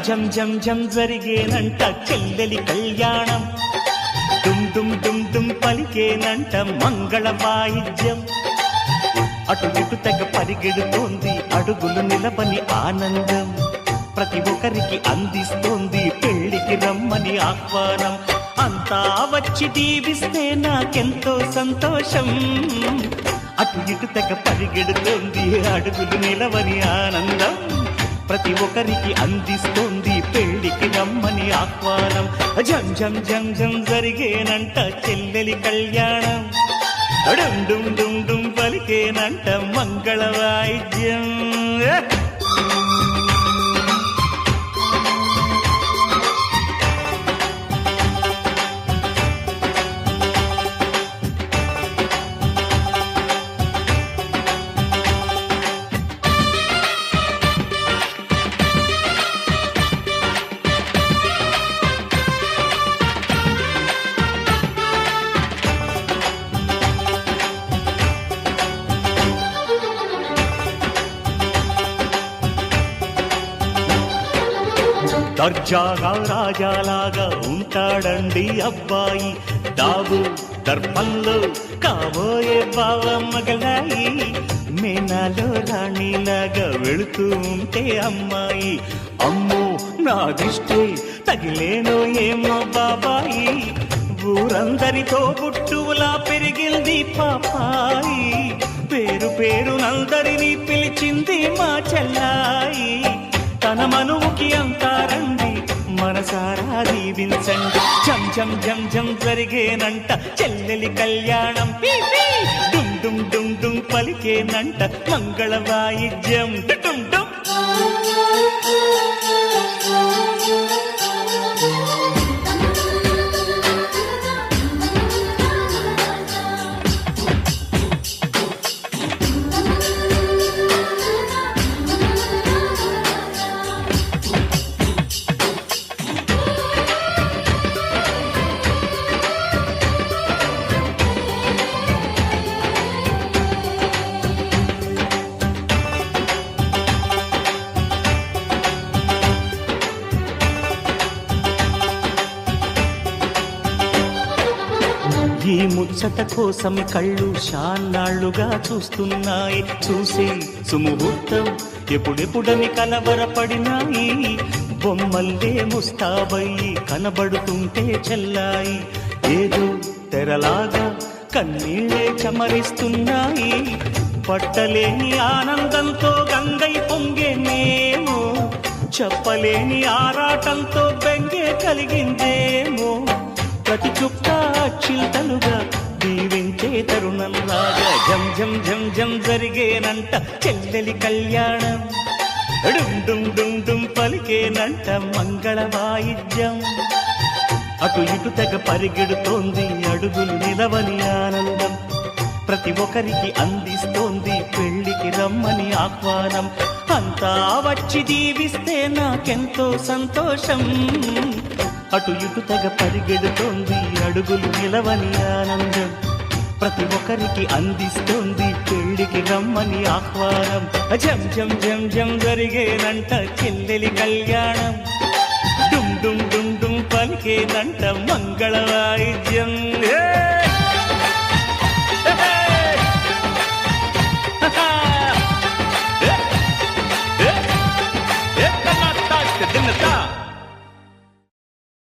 జం జం జం జరిగేనంట చెల్లెలి కళ్యాణం, డుమ్ డుమ్ డుమ్ డుమ్ పలికేనంట మంగళ వాయిద్యం. అటు ఇటు తెగ పరిగెడుతోంది అడుగులు నిలబని ఆనందం, ప్రతి ఒక్కరికి అందిస్తోంది పెళ్లికి రమ్మని ఆహ్వానం. అంతా వచ్చి దీవిస్తే నాకెంతో సంతోషం, అటు ఇటు తెగ పరిగెడుతోంది అడుగులు నిలవని ఆనందం, ప్రతి ఒక్కరికి అందిస్తోంది పెళ్లికి రమ్మని ఆహ్వానం. జం జం జం జం జరిగేనంట చెల్లెలి కళ్యాణం, డుమ్ డుమ్ డుమ్ డుమ్ పలికేనంట మంగళ వాయిద్యం. దర్జాగా రాజాలాగా ఉంటాడండి అబ్బాయి, డాబు దర్పంలో కాబోయే బావ మగలాయి, మేనాలో రాణిలాగా వెళుతూ ఉంటే అమ్మాయి, అమ్మో నా దిష్టి తగిలేనో ఏమో బాబాయి, ఊరందరితో బుట్టులా పెరిగింది పాపాయి, పేరు పేరు నందరినీ పిలిచింది మా చెల్లాయి, తన మనువుకి అంతారండి మనసారా దీవించండి. జం జం జం జం జరిగేనంట చెల్లెలి కళ్యాణం, డుమ్ డుమ్ డుమ్ డుమ్ పలికేనంట మంగళ వాయిద్యం. డుమ్ డుమ్ ఈ ముచ్చట కోసమి కళ్ళు శాన్నాళ్లుగా చూస్తున్నాయి, చూసే సుముహూర్తం ఎప్పుడెప్పుడని కలవరపడినాయి, బొమ్మల్లే ముస్తాబయ్యి కనబడుతుంటే చెల్లాయి, ఏదో తెరలాగా కన్నీళ్ళే చమరిస్తున్నాయి, పట్టలేని ఆనందంతో గంగై పొంగేనేమో, చెప్పలేని ఆరాటంతో బెంగే కలిగిందేమో, ప్రతి చుక్క చిల్తలుగా దీవించే తరుణంలాగా జం జం జం జం జరిగేనంట చెల్లెలి కళ్యాణం, డుమ్ డుమ్ డుమ్ డుమ్ పలికేనంట మంగళ వాయిద్యం. అటు ఇటు తెగ పరిగెడుతోంది అడుగులు నిలవని ఆనందం, ప్రతి ఒక్కరికి అందిస్తోంది పెళ్లికి రమ్మని ఆహ్వానం, అంతా వచ్చి దీవిస్తే నాకెంతో సంతోషం, అటు ఇటు తెగ పరిగెడుతోంది అడుగులు నిలవని ఆనందం, ప్రతి ఒక్కరికి అందిస్తోంది పెళ్లికి రమ్మని ఆహ్వానం. జం జం జం జం జరిగేనంట చెల్లెలి కళ్యాణం, డుమ్ డుమ్ డుమ్ డుమ్ పలికేనంట మంగళ వాయిద్యం.